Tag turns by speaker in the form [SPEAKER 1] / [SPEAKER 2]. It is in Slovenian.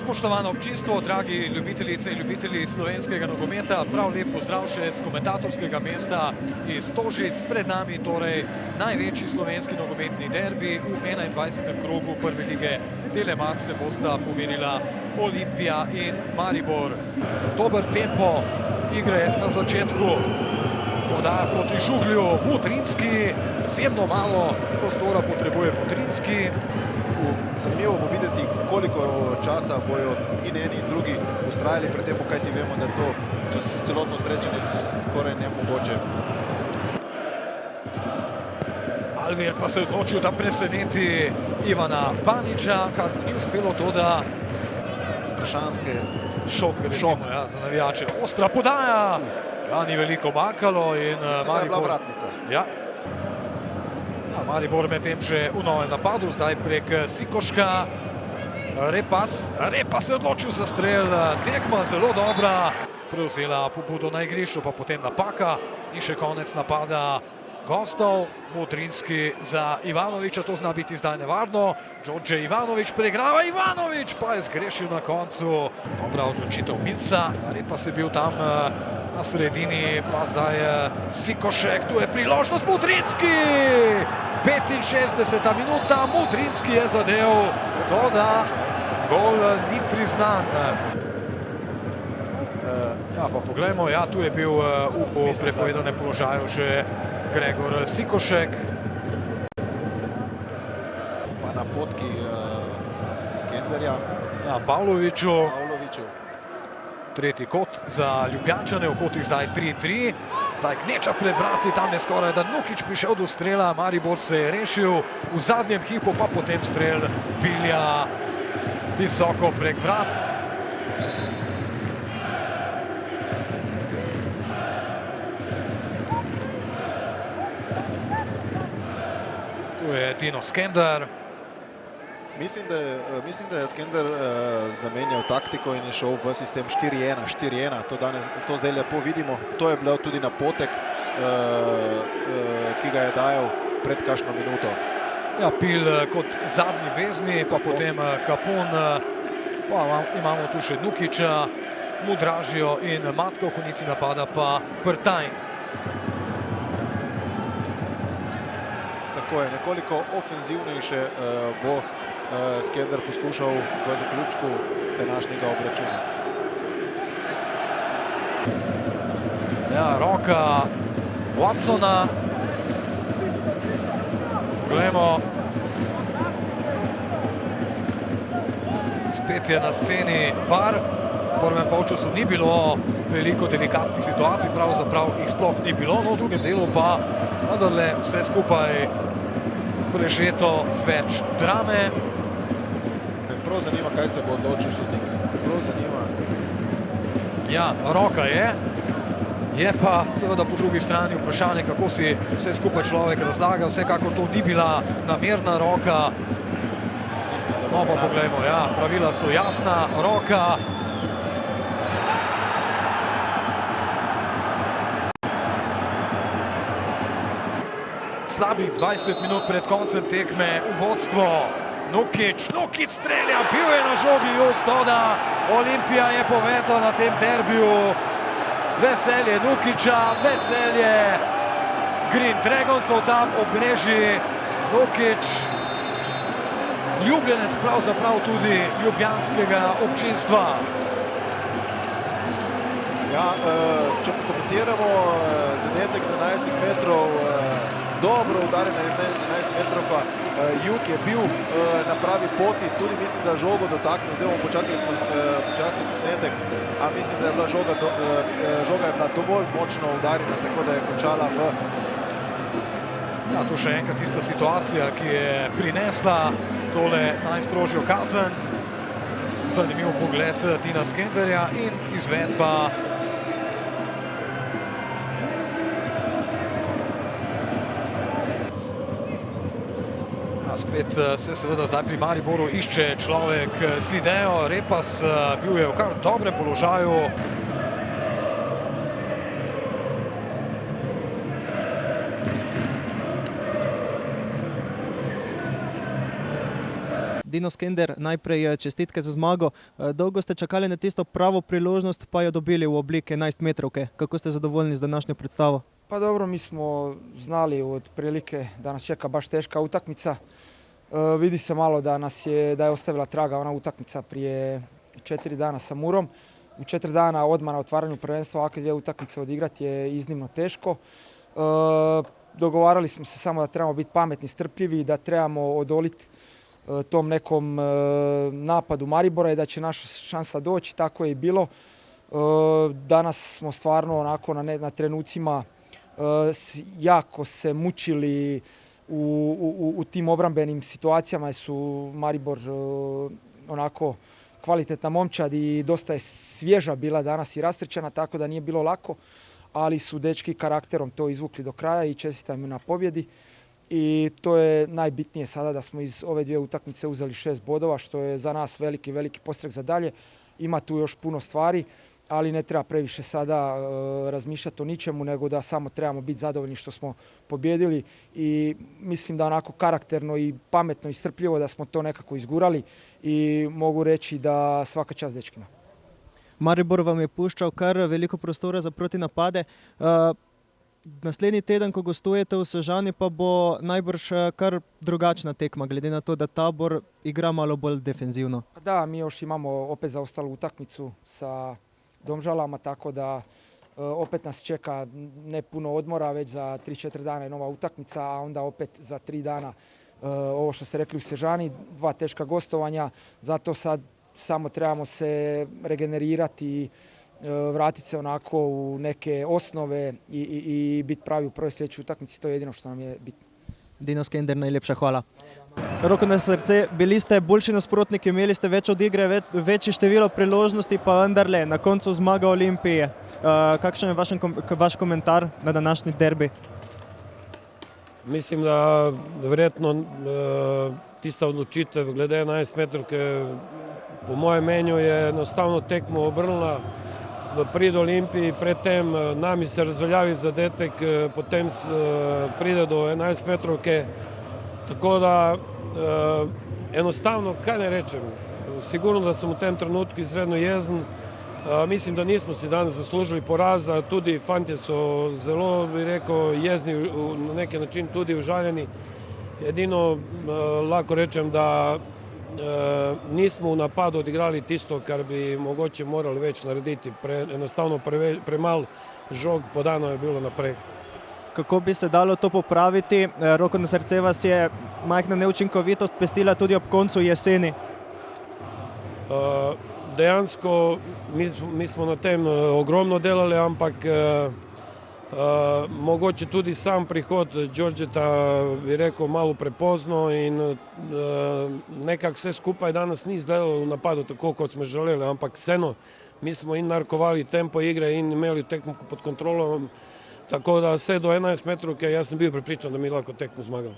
[SPEAKER 1] Spoštovano občinstvo, dragi ljubitelice in ljubitelji slovenskega nogometa, prav lep pozdrav še z komentatorskega mesta iz Stožic. Pred nami torej največji slovenski nogometni derbi v 21. krogu prve lige. Telemax se bosta pomerila Olimpija in Maribor. Dober tempo igre na začetku. Podaja proti Žuglju, Mudrinski, izjemno malo prostora potrebuje Mudrinski.
[SPEAKER 2] Zanimivo bo videti, koliko časa bojo in eni in drugi ustrajali pri tem, kajti vemo, da to čez celotno srečanje skoraj nemogoče.
[SPEAKER 1] Alvir pa se je odločil, da preseneti Ivana Baniča, kar ni uspelo to, da
[SPEAKER 2] strašanske
[SPEAKER 1] šok ja, za navijače. Ostra podaja, ja, ni veliko manjkalo in
[SPEAKER 2] mislim, da je bila vratnica.
[SPEAKER 1] Ja. Maribor medtem že v novem napadu, zdaj prek Sikoška. Repas se je odločil za strel, tekma zelo dobra. Prevzela pobudo na igrišču, pa potem napaka in še konec napada gostov. Mudrinski za Ivanoviča, to zna biti zdaj nevarno. Đorđe Ivanović preigrava, Ivanović pa je zgrešil na koncu. Dobra odločitev Milca, Repas je bil tam na sredini, pa zdaj Sikošek, tu je priložnost, Mudrinski! 65. minuta, Mudrinski je zadev, toda gol ni priznan. Ja, pa poglejmo, ja, tu je bil v prepovedanem položaju že Gregor Sikošek.
[SPEAKER 2] Pa na potki Skenderja.
[SPEAKER 1] Ja, Pavloviću. Tretji kot za Ljubljančane, v kotih zdaj 3-3. Zdaj Kneča pred vrati, tam je skoraj da Nukić prišel do strela, Maribor se je rešil v zadnjem hipu, pa potem strel Bilja visoko prek vrat. Tu je Tino Skender.
[SPEAKER 2] Mislim, da je Skender zamenjal taktiko in je šel v sistem 4-1, 4-1. To zdaj lepo vidimo. To je bil tudi napotek, ki ga je dajal pred kakšno minuto.
[SPEAKER 1] Ja, Pil kot zadnji vezni, pa potem Kapun. Pa imamo tu še Nukića, Mudražijo in Matka v konici napada pa Prtajn.
[SPEAKER 2] Tako je, nekoliko ofenzivnejše bo Skender poskušal v zaključku današnjega obračuna.
[SPEAKER 1] Ja, roka Watsona. Poglejmo. Spet je na sceni VAR. V prvem polčasu ni bilo veliko delikatnih situacij, pravzaprav jih sploh ni bilo, no v drugem delu pa vendarle vse skupaj prežeto z več drame.
[SPEAKER 2] Prav zanima, kaj se bo odločil sodnik. Prav zanima.
[SPEAKER 1] Ja, roka je pa seveda po drugi strani vprašanje, kako si vse skupaj človek razlaga. Vsekakor to ni bila namerna roka. No pa poglejmo, ja, pravila so jasna, roka. Slabih 20 minut pred koncem tekme v vodstvo. Nukić strelja, bil je na žogi Jug, toda Olimpija je povedla na tem derbiju. Veselje Nukića, veselje Green Dragonsov tam ob mreži. Nukić, ljubljenec pravzaprav tudi ljubljanskega občinstva.
[SPEAKER 2] Ja, če pokomentiramo zadetek z 11 metrov, dobro udarjen na 11 metrov, pa Jug je bil na pravi poti, tudi mislim, da žogo dotaknil, zdaj bomo počakali počasni posnetek, a mislim, da je bila žoga je bila dovolj močno udarjena, tako da je končala v...
[SPEAKER 1] Ja, tu še enkrat tista situacija, ki je prinesla tole najstrožjo kazen. Zanimiv pogled Tina Skenderja in izvedba spet se seveda zdaj pri Mariboru išče človek z idejo. Repas bil je v kar dobrem položaju.
[SPEAKER 3] Dino Skender, najprej čestitke za zmago. Dolgo ste čakali na tisto pravo priložnost, pa jo dobili v obliki 11-metrovke. Kako ste zadovoljni z današnjo predstavo?
[SPEAKER 4] Pa dobro, mi smo znali otprilike da nas čeka baš teška utakmica. Vidi se malo da je ostavila traga ona utakmica prije 4 dana sa Murom. U 4 dana odmah na otvaranju prvenstva ovakve dvije utakmice odigrati je iznimno teško. Dogovarali smo se samo da trebamo biti pametni, strpljivi, da trebamo odoliti tom nekom napadu Maribora i da će naša šansa doći, tako je i bilo. Danas smo stvarno onako na trenucima jako se mučili u tim obrambenim situacijama jer su Maribor onako kvalitetna momčad i dosta je svježa bila danas i rastrčana, tako da nije bilo lako, ali su dečki karakterom to izvukli do kraja i čestitam im na pobjedi. I to je najbitnije sada da smo iz ove dvije utakmice uzeli 6 bodova, što je za nas veliki, veliki postrek za dalje. Ima tu još puno stvari, ali ne treba previše sada razmišljati o ničemu, nego da samo trebamo biti zadovoljni što smo pobjedili i mislim da onako karakterno i pametno i strpljivo da smo to nekako izgurali i mogu reći da svaka čast dečkima.
[SPEAKER 3] Maribor vam je puščal kar veliko prostora za protinapade. Naslednji teden, ko gostujete v Sežani, pa bo najbrž kar drugačna tekma, glede na to, da Tabor igra malo bolj defenzivno.
[SPEAKER 4] Da, mi još imamo opet zaostalu utakmicu sa Domžalama, tako da opet nas čeka ne puno odmora, već za 3-4 dana je nova utakmica, a onda opet za 3 dana ovo što ste rekli u Sežani, 2 teška gostovanja, zato sad samo trebamo se regenerirati i vratiti se onako u neke osnove i biti pravi u prvoj sljedećoj utakmici, to je jedino što nam je bitno.
[SPEAKER 3] Dino Skender, najlepša hvala. Roko na srce, bili ste boljši nasprotniki, imeli ste več od igre, večje število priložnosti, pa vendarle na koncu zmaga Olimpije. Kakšen je vaš komentar na današnji derbi?
[SPEAKER 5] Mislim da verjetno tista odločitev glede 11-metrovke po mojem mnenju je enostavno tekmo obrnila v prid Olimpiji, predtem nami se razveljavi zadetek, potem pride do 11-metrovke, tako da enostavno, kaj ne rečem, sigurno da sam u tem trenutku izredno jezen, mislim da nismo si danes zaslužili poraza, tudi fantje so zelo, bi rekel, jezni, na neki način tudi užaljeni, edino lahko rečem, da nismo v napadu odigrali tisto, kar bi mogoče morali več narediti. Enostavno premalo žog podano je bilo naprej.
[SPEAKER 3] Kako bi se dalo to popraviti? Roko na srce, vas je majhna neučinkovitost pestila tudi ob koncu jeseni?
[SPEAKER 5] Dejansko mi smo na tem ogromno delali, ampak mogoče tudi sam prihod Đorđeta, bi rekel, malo prepozno in nekako vse skupaj danes ni izgledalo v napadu tako, kot smo želeli, ampak vseeno mi smo in narkovali tempo igre in imeli tekmo pod kontrolom, tako da vse do 11 metrovke jaz sem bil prepričan, da mi lahko tekmo zmagamo.